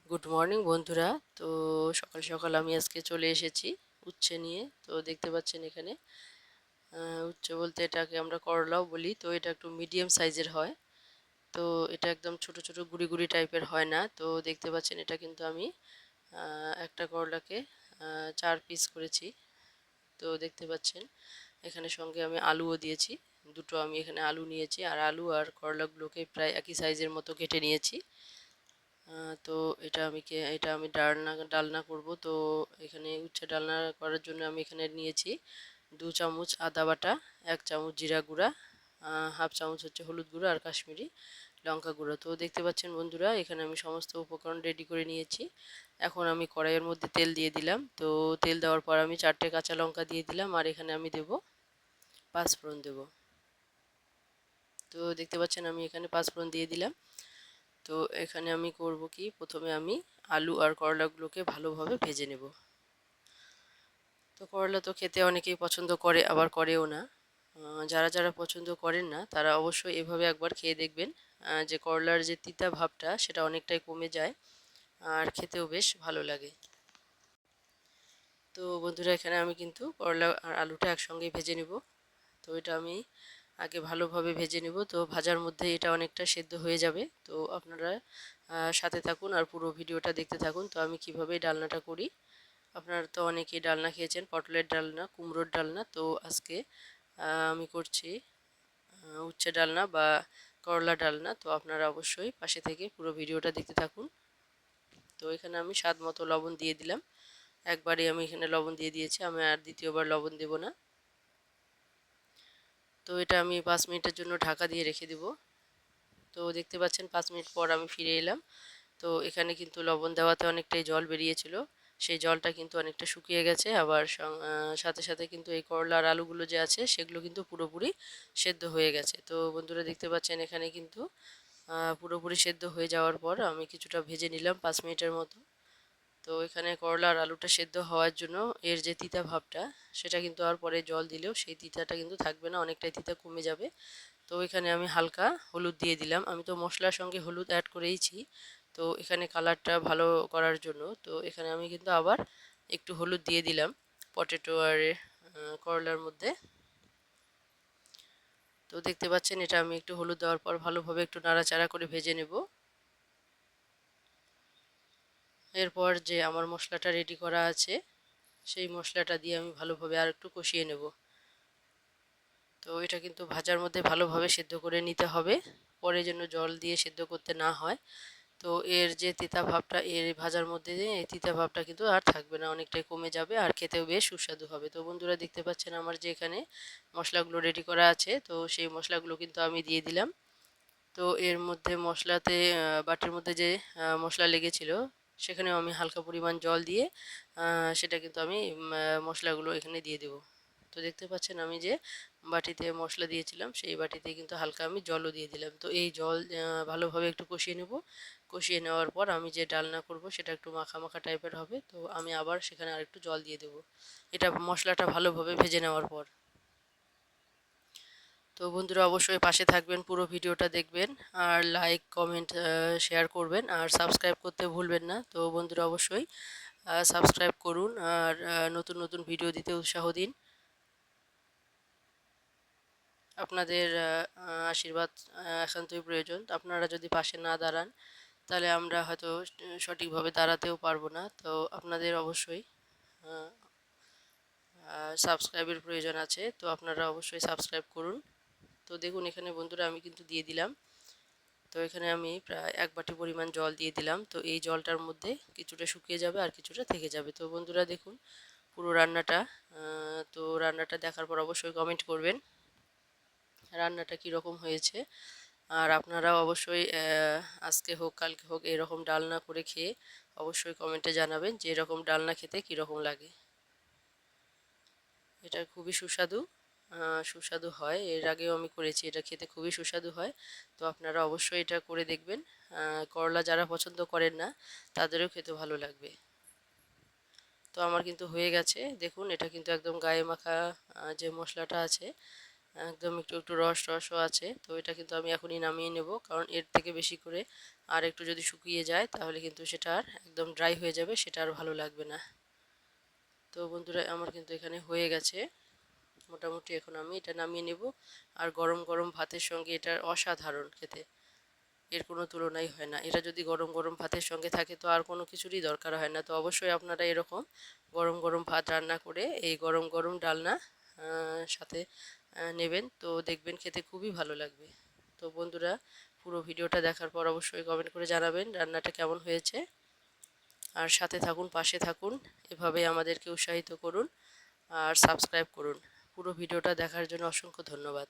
Good morning বন্ধুরা। তো সকাল সকাল আমি আজকে চলে এসেছি উচ্ছে নিয়ে। তো দেখতে পাচ্ছেন এখানে উচ্ছে বলতে এটাকে আমরা করলাও বলি। তো এটা একটু মিডিয়াম সাইজের হয়। তো এটা একদম ছোট ছোট গুড়ি গুড়ি টাইপের হয় না। তো দেখতে পাচ্ছেন এটা কিন্তু আমি একটা করলাকে 4 পিস করেছি। তো দেখতে পাচ্ছেন এখানে সঙ্গে আমি আলুও দিয়েছি। দুটো আমি এখানে আলু নিয়েছি, আর আলু আর করলাগুলোকে প্রায় একই সাইজের মতো কেটে নিয়েছি। তো এটা আমি ডালনা ডালনা করব। তো এখানে উচ্ছে ডালনা করার জন্য আমি এখানে নিয়েছি 2 চামচ আদা বাটা, 1 চামচ জিরা গুঁড়া, হাফ চামচ হচ্ছে হলুদ গুঁড়ো আর কাশ্মীরি লঙ্কা গুঁড়ো। তো দেখতে পাচ্ছেন বন্ধুরা এখানে আমি সমস্ত উপকরণ রেডি করে নিয়েছি। এখন আমি কড়াইয়ের মধ্যে তেল দিয়ে দিলাম। তো তেল দেওয়ার পর আমি 4টে কাঁচা লঙ্কা দিয়ে দিলাম, আর এখানে আমি দেব পাঁচফোড়ন দেব। তো দেখতে পাচ্ছেন আমি এখানে পাঁচফোড়ন দিয়ে দিলাম। তো এখানে আমি করব কি, প্রথমে আমি আলু আর করলাগুলোকে ভালোভাবে ভেজে নেব। তো করলা তো খেতে অনেকেই পছন্দ করে, আবার করেও না। যারা যারা পছন্দ করেন না তারা অবশ্যই এভাবে একবার খেয়ে দেখবেন। যে করলার যে তিতা ভাবটা সেটা অনেকটাই কমে যায়, আর খেতেও বেশ ভালো লাগে। তো বন্ধুরা এখানে আমি কিন্তু করলা আর আলুটা একসঙ্গে ভেজে নেব। তো এটা আমি আগে ভালোভাবে ভেজে নেব। তো ভাজার মধ্যে এটা অনেকটা সেদ্ধ হয়ে যাবে। তো আপনারা সাথে থাকুন আর পুরো ভিডিওটা দেখতে থাকুন। তো আমি কিভাবে ডালনাটা করি। আপনারা তো অনেকেই ডালনা খেয়েছেন, পটলের ডালনা, কুমড়োর ডালনা। তো আজকে আমি করছি উচ্ছে ডালনা বা করলা ডালনা। তো আপনারা অবশ্যই পাশে থেকে পুরো ভিডিওটা দেখতে থাকুন। তো এখানে আমি স্বাদ মতো লবণ দিয়ে দিলাম। একবারই আমি এখানে লবণ দিয়ে দিয়েছি, আমি আর দ্বিতীয়বার লবণ দেব না। তো এটা আমি 5 মিনিটের জন্য ঢাকা দিয়ে রেখে দেব। তো দেখতে পাচ্ছেন 5 মিনিট পর আমি ফিরে এলাম। তো এখানে কিন্তু লবণ দেওয়াতে অনেকটাই জল বেরিয়েছিল, সেই জলটা কিন্তু অনেকটা শুকিয়ে গেছে। আবার সাথে সাথে কিন্তু এই করলা আর আলুগুলো যে আছে সেগুলো কিন্তু পুরোপুরি সেদ্ধ হয়ে গেছে। তো বন্ধুরা দেখতে পাচ্ছেন এখানে কিন্তু পুরোপুরি সেদ্ধ হয়ে যাওয়ার পর আমি কিছুটা ভেজে নিলাম 5 মিনিটের মতো। তো এখানে করলা আর আলুটা সেদ্ধ হওয়ার জন্য এর যে তিতা ভাবটা সেটা কিন্তু আর পরে জল দিলেও সেই তিতাটা কিন্তু থাকবে না, অনেকটাই তিতা কমে যাবে। তো এখানে আমি হালকা হলুদ দিয়ে দিলাম। আমি তো মশলার সঙ্গে হলুদ অ্যাড করেইছি, তো এখানে কালারটা ভালো করার জন্য। তো এখানে আমি কিন্তু আবার একটু হলুদ দিয়ে দিলাম পটেটো আর করলার মধ্যে। তো দেখতে পাচ্ছেন এটা আমি একটু হলুদ দেওয়ার পর ভালোভাবে একটু নাড়াচাড়া করে ভেজে নেব। এরপর যে আমার মশলাটা রেডি করা আছে সেই মশলাটা দিয়ে আমি ভালোভাবে আর একটু কষিয়ে নেব। তো এটা কিন্তু ভাজার মধ্যে ভালোভাবে সেদ্ধ করে নিতে হবে, পরে যেন জল দিয়ে সেদ্ধ করতে না হয়। তো এর যে তিতা ভাবটা এর ভাজার মধ্যে এই তিতা ভাবটা কিন্তু আর থাকবে না, অনেকটাই কমে যাবে, আর খেতেও বেশ সুস্বাদু হবে। তো বন্ধুরা দেখতে পাচ্ছেন আমার যে এখানে মশলাগুলো রেডি করা আছে, তো সেই মশলাগুলো কিন্তু আমি দিয়ে দিলাম। তো এর মধ্যে মশলাতে বাটির মধ্যে যে মশলা লেগেছিল সেখানেও আমি হালকা পরিমাণ জল দিয়ে সেটা কিন্তু আমি মশলাগুলো এখানে দিয়ে দেব। তো দেখতে পাচ্ছেন আমি যে বাটিতে মশলা দিয়েছিলাম সেই বাটিতে কিন্তু হালকা আমি জলও দিয়ে দিলাম। তো এই জল ভালোভাবে একটু কষিয়ে নেব। কষিয়ে নেওয়ার পর আমি যে ডালনা করব সেটা একটু মাখা মাখা টাইপের হবে। তো আমি আবার সেখানে আরেকটু জল দিয়ে দেব, এটা মশলাটা ভালোভাবে ভেজে নেওয়ার পর। তো বন্ধুরা অবশ্যই পাশে থাকবেন, পুরো ভিডিওটা দেখবেন, আর লাইক কমেন্ট শেয়ার করবেন, আর সাবস্ক্রাইব করতে ভুলবেন না। তো বন্ধুরা অবশ্যই সাবস্ক্রাইব করুন, আর নতুন নতুন ভিডিও দিতে উৎসাহ দিন। আপনাদের আশীর্বাদ একান্তই প্রয়োজন। আপনারা যদি পাশে না দাঁড়ান তাহলে আমরা হয়তো সঠিকভাবে দাঁড়াতেও পারবো না। তো আপনাদের অবশ্যই সাবস্ক্রাইবের প্রয়োজন আছে। তো আপনারা অবশ্যই সাবস্ক্রাইব করুন। তো দেখুন এখানে বন্ধুরা আমি কিন্তু দিয়ে দিলাম। তো এখানে আমি প্রায় 1 বাটি পরিমাণ জল দিয়ে দিলাম। তো এই জলটার মধ্যে কিছুটা শুকিয়ে যাবে আর কিছুটা থেকে যাবে। তো বন্ধুরা দেখুন পুরো রান্নাটা, তো রান্নাটা দেখার পর অবশ্যই কমেন্ট করবেন রান্নাটা কীরকম হয়েছে। আর আপনারাও অবশ্যই আজকে হোক কালকে হোক এরকম ডালনা করে খেয়ে অবশ্যই কমেন্টে জানাবেন যে এরকম ডালনা খেতে কীরকম লাগে। এটা খুবই সুস্বাদু, সুস্বাদু হয়। এর আগেও আমি করেছি, এটা খেতে খুবই সুস্বাদু হয়। তো আপনারা অবশ্যই এটা করে দেখবেন। করলা যারা পছন্দ করেন না তাদেরও খেতে ভালো লাগবে। তো আমার কিন্তু হয়ে গেছে, দেখুন এটা কিন্তু একদম গায়ে মাখা যে মশলাটা আছে একদম একটু একটু রস রসও আছে। তো এটা কিন্তু আমি এখনই নামিয়ে নেব, কারণ এর থেকে বেশি করে আর একটু যদি শুকিয়ে যায় তাহলে কিন্তু সেটা আর একদম ড্রাই হয়ে যাবে, সেটা আর ভালো লাগবে না। তো বন্ধুরা আমার কিন্তু এখানে হয়ে গেছে মোটামুটি। এখন আমি এটা নামিয়ে নেব। আর গরম গরম ভাতের সঙ্গে এটার অসাধারণ খেতে, এর কোনো তুলনাই হয় না। এটা যদি গরম গরম ভাতের সঙ্গে থাকে তো আর কোনো কিছুরই দরকার হয় না। তো অবশ্যই আপনারা এরকম গরম গরম ভাত রান্না করে এই গরম গরম ডালনা সাথে নেবেন, তো দেখবেন খেতে খুবই ভালো লাগবে। তো বন্ধুরা পুরো ভিডিওটা দেখার পর অবশ্যই কমেন্ট করে জানাবেন রান্নাটা কেমন হয়েছে। আর সাথে থাকুন, পাশে থাকুন, এভাবে আমাদেরকে উৎসাহিত করুন আর সাবস্ক্রাইব করুন। পুরো ভিডিওটা দেখার জন্য অসংখ্য ধন্যবাদ।